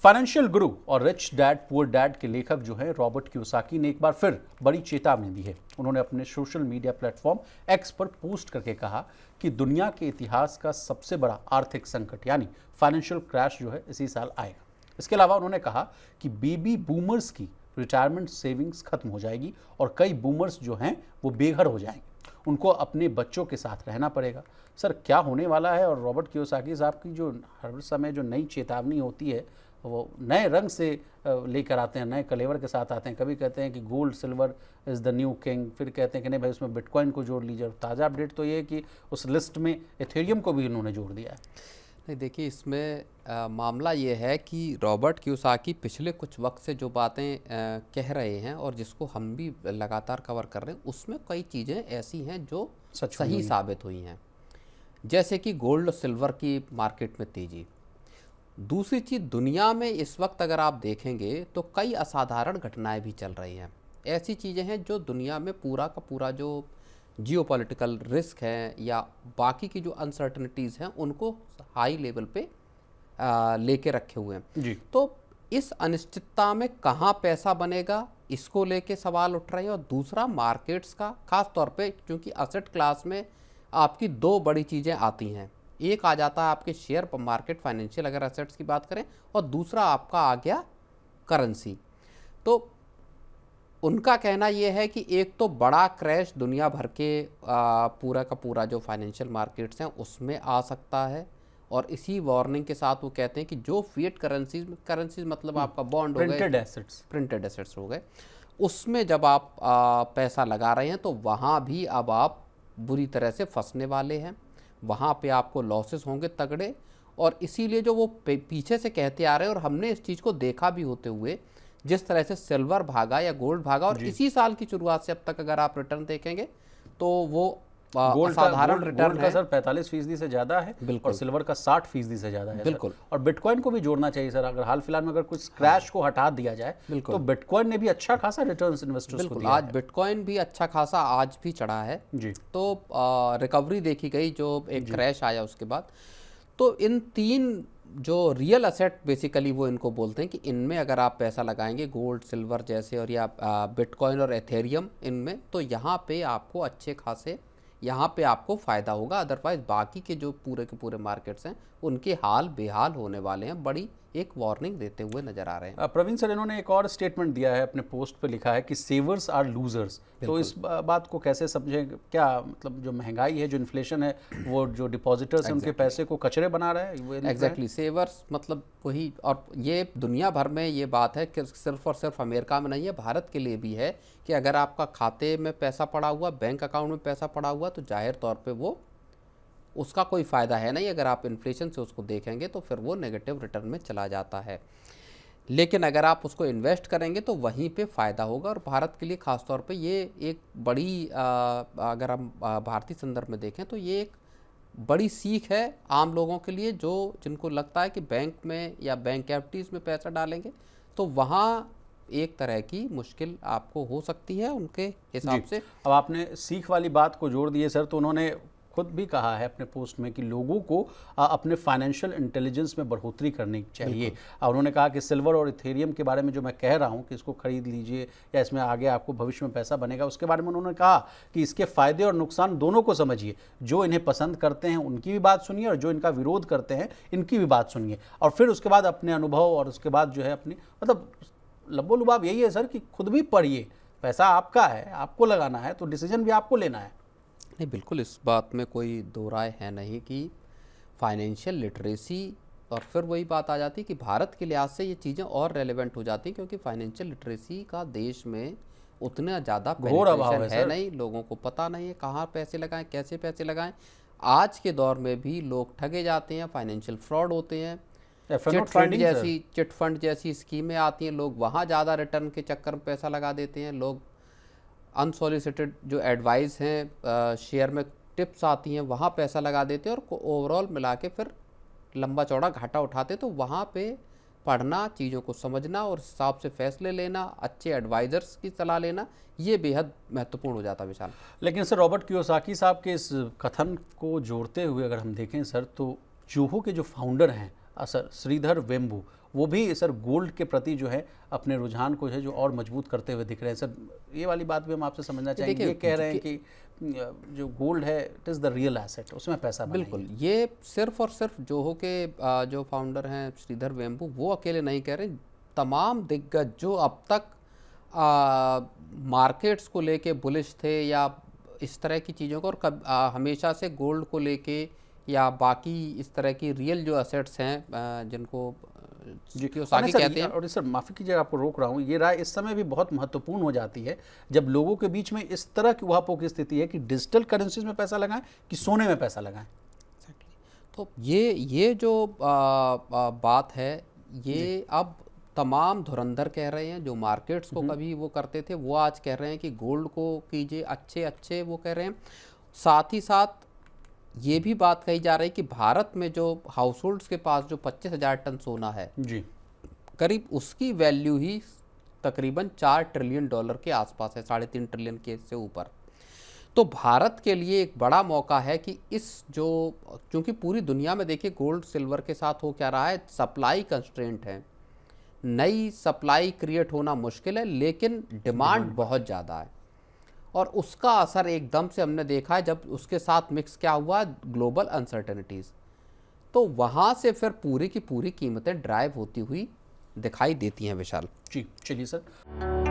Financial गुरु और rich dad poor dad के लेखक जो हैं रॉबर्ट कियोसाकी ने एक बार फिर बड़ी चेतावनी दी है। उन्होंने अपने सोशल मीडिया प्लेटफॉर्म एक्स पर पोस्ट करके कहा कि दुनिया के इतिहास का सबसे बड़ा आर्थिक संकट यानी फाइनेंशियल क्रैश जो है इसी साल आएगा। इसके अलावा उन्होंने कहा कि बेबी बूमर्स की रिटायरमेंट सेविंग्स खत्म हो जाएगी और कई बूमर्स जो हैं वो बेघर हो जाएंगे, उनको अपने बच्चों के साथ रहना पड़ेगा। सर, क्या होने वाला है? और रॉबर्ट कियोसाकी साहब की जो हर समय जो नई चेतावनी होती है वो नए रंग से लेकर आते हैं, नए कलेवर के साथ आते हैं। कभी कहते हैं कि gold silver is the new king, फिर कहते हैं कि नहीं भाई उसमें बिटकॉइन को जोड़ लीजिए। ताज़ा अपडेट तो ये है कि उस लिस्ट में एथेरियम को भी इन्होंने जोड़ दिया है। नहीं, देखिए इसमें मामला ये है कि रॉबर्ट कियोसाकी पिछले कुछ वक्त से जो बातें कह रहे हैं और जिसको हम भी लगातार कवर कर रहे हैं, उसमें कई चीज़ें ऐसी हैं जो सही साबित हुई हैं। जैसे कि गोल्ड और सिल्वर की मार्केट में तेज़ी। दूसरी चीज़, दुनिया में इस वक्त अगर आप देखेंगे तो कई असाधारण घटनाएं भी चल रही हैं। ऐसी चीज़ें हैं जो दुनिया में पूरा का पूरा जो जियोपॉलिटिकल रिस्क है या बाकी की जो अनसर्टनिटीज़ हैं उनको हाई लेवल पे लेके रखे हुए हैं जी। तो इस अनिश्चितता में कहाँ पैसा बनेगा, इसको लेके सवाल उठ रहे हैं। और दूसरा, मार्केट्स का खास तौर पे, क्योंकि असेट क्लास में आपकी दो बड़ी चीज़ें आती हैं। एक आ जाता है आपके शेयर मार्केट, फाइनेंशियल अगर असेट्स की बात करें, और दूसरा आपका आ गया करेंसी। तो उनका कहना यह है कि एक तो बड़ा क्रैश दुनिया भर के पूरा का पूरा जो फाइनेंशियल मार्केट्स हैं उसमें आ सकता है। और इसी वार्निंग के साथ वो कहते हैं कि जो फिएट करेंसीज मतलब आपका बॉन्ड हो गए, प्रिंटेड एसेट्स हो गए, उसमें जब आप पैसा लगा रहे हैं तो वहाँ भी अब आप बुरी तरह से फंसने वाले हैं। वहाँ पे आपको लॉसेस होंगे तगड़े। और इसीलिए जो वो पीछे से कहते आ रहे हैं, और हमने इस चीज़ को देखा भी होते हुए, जिस तरह से सिल्वर भागा या गोल्ड भागा, और इसी साल की शुरुआत से अब तक अगर आप रिटर्न देखेंगे तो वो साधारण रिटर्न का सर 45% से ज़्यादा है और सिल्वर का 60% से ज़्यादा है। बिल्कुल। और बिटकॉइन को भी जोड़ना चाहिए सर। अगर हाल फिलहाल में अगर कुछ क्रैश को हटा दिया जाए तो बिटकॉइन ने भी अच्छा खासा रिटर्न्स इन्वेस्टर्स को दिया है। आज बिटकॉइन भी अच्छा खासा आज भी चढ़ा है जी। तो रिकवरी देखी गई जो एक क्रैश आया उसके बाद। तो इन तीन जो रियल असेट बेसिकली वो इनको बोलते हैं कि इनमें अगर आप पैसा लगाएंगे, गोल्ड सिल्वर जैसे, और या बिटकॉइन और एथेरियम, इनमें तो यहाँ पे आपको अच्छे खासे यहाँ पे आपको फ़ायदा होगा। अदरवाइज बाकी के जो पूरे के पूरे मार्केट्स हैं उनके हाल बेहाल होने वाले हैं। बड़ी एक वार्निंग देते हुए नजर आ रहे हैं। प्रवीण सर, इन्होंने एक और स्टेटमेंट दिया है, अपने पोस्ट पे लिखा है कि सेवर्स आर लूजर्स। तो इस बात को कैसे समझें? क्या मतलब जो महंगाई है, जो इन्फ्लेशन है, वो जो डिपॉजिटर्स हैं उनके पैसे को कचरे बना रहा है? एग्जैक्टली, सेवर्स मतलब वही। और ये दुनिया भर में ये बात है कि सिर्फ और सिर्फ अमेरिका में नहीं है, भारत के लिए भी है कि अगर आपका खाते में पैसा पड़ा हुआ, बैंक अकाउंट में पैसा पड़ा हुआ, तो जाहिर तौर पर वो उसका कोई फ़ायदा है नहीं। अगर आप इन्फ्लेशन से उसको देखेंगे तो फिर वो नेगेटिव रिटर्न में चला जाता है। लेकिन अगर आप उसको इन्वेस्ट करेंगे तो वहीं पे फ़ायदा होगा। और भारत के लिए ख़ास तौर पे ये एक बड़ी अगर हम भारतीय संदर्भ में देखें तो ये एक बड़ी सीख है आम लोगों के लिए, जो जिनको लगता है कि बैंक में या बैंक एफडीज़ में पैसा डालेंगे तो वहाँ एक तरह की मुश्किल आपको हो सकती है उनके हिसाब से। अब आपने सीख वाली बात को जोड़ दिए सर, तो उन्होंने खुद भी कहा है अपने पोस्ट में कि लोगों को अपने फाइनेंशियल इंटेलिजेंस में बढ़ोतरी करनी चाहिए। उन्होंने कहा कि सिल्वर और इथेरियम के बारे में जो मैं कह रहा हूं कि इसको खरीद लीजिए या इसमें आगे आपको भविष्य में पैसा बनेगा, उसके बारे में उन्होंने कहा कि इसके फायदे और नुकसान दोनों को समझिए। जो इन्हें पसंद करते हैं उनकी भी बात सुनिए और जो इनका विरोध करते हैं इनकी भी बात सुनिए, और फिर उसके बाद अपने अनुभव और उसके बाद जो है अपनी मतलब लब्बो लुबाब यही है सर कि खुद भी पढ़िए। पैसा आपका है, आपको लगाना है, तो डिसीजन भी आपको लेना है। नहीं, बिल्कुल इस बात में कोई दो राय है नहीं कि फाइनेंशियल लिटरेसी, और फिर वही बात आ जाती है कि भारत के लिहाज से ये चीज़ें और रेलेवेंट हो जाती हैं क्योंकि फाइनेंशियल लिटरेसी का देश में उतना ज़्यादा पेनिट्रेशन है नहीं। लोगों को पता नहीं है कहाँ पैसे लगाएं, कैसे पैसे लगाएं। आज के दौर में भी लोग ठगे जाते हैं, फाइनेंशियल फ्रॉड होते हैं। चिट फंड जैसी स्कीमें आती हैं, लोग वहाँ ज़्यादा रिटर्न के चक्कर में पैसा लगा देते हैं। लोग अनसॉलिसिटेड जो एडवाइस हैं, शेयर में टिप्स आती हैं, वहाँ पैसा लगा देते हैं और ओवरऑल मिला के फिर लंबा चौड़ा घाटा उठाते। तो वहाँ पे पढ़ना, चीज़ों को समझना और हिसाब से फैसले लेना, अच्छे एडवाइज़र्स की सलाह लेना, ये बेहद महत्वपूर्ण हो जाता है विशाल। लेकिन सर, रॉबर्ट कियोसाकी साहब के इस कथन को जोड़ते हुए अगर हम देखें सर, तो जोहो के जो फाउंडर हैं सर श्रीधर वेम्बू, वो भी सर गोल्ड के प्रति जो है अपने रुझान को है जो और मजबूत करते हुए दिख रहे हैं। सर ये वाली बात भी हम आपसे समझना चाहेंगे। ये कह रहे हैं कि जो गोल्ड है it is the real asset, उसमें पैसा बनाइए। बिल्कुल, ये सिर्फ और सिर्फ जोहो के जो फाउंडर हैं श्रीधर वेम्बू, वो अकेले नहीं कह रहे। तमाम दिग्गज जो अब तक मार्केट्स को लेके बुलिश थे या इस तरह की चीज़ों को, और हमेशा से गोल्ड को लेके या बाकी इस तरह की रियल जो एसेट्स हैं जिनको कियोसाकी कहते हैं। और सर माफ़ी कीजिएगा, आपको रोक रहा हूँ, ये राय इस समय भी बहुत महत्वपूर्ण हो जाती है जब लोगों के बीच में इस तरह की उहापोह की स्थिति है कि डिजिटल करेंसीज में पैसा लगाएं कि सोने में पैसा लगाएं। तो ये जो बात है, ये अब तमाम धुरंधर कह रहे हैं। जो मार्केट्स को कभी वो करते थे, वो आज कह रहे हैं कि गोल्ड को कीजिए, अच्छे वो कह रहे हैं। साथ ही साथ ये भी बात कही जा रही है कि भारत में जो हाउस होल्ड्स के पास जो 25,000 टन सोना है जी, करीब उसकी वैल्यू ही तकरीबन $4 ट्रिलियन के आसपास है, 3.5 ट्रिलियन के से ऊपर। तो भारत के लिए एक बड़ा मौका है कि क्योंकि पूरी दुनिया में देखिए गोल्ड सिल्वर के साथ हो क्या रहा है, सप्लाई कंस्ट्रेंट है, नई सप्लाई क्रिएट होना मुश्किल है, लेकिन डिमांड बहुत ज़्यादा है। और उसका असर एकदम से हमने देखा है जब उसके साथ मिक्स क्या हुआ, ग्लोबल अनसर्टेनिटीज़। तो वहाँ से फिर पूरी की पूरी कीमतें ड्राइव होती हुई दिखाई देती हैं। विशाल जी, चलिए सर।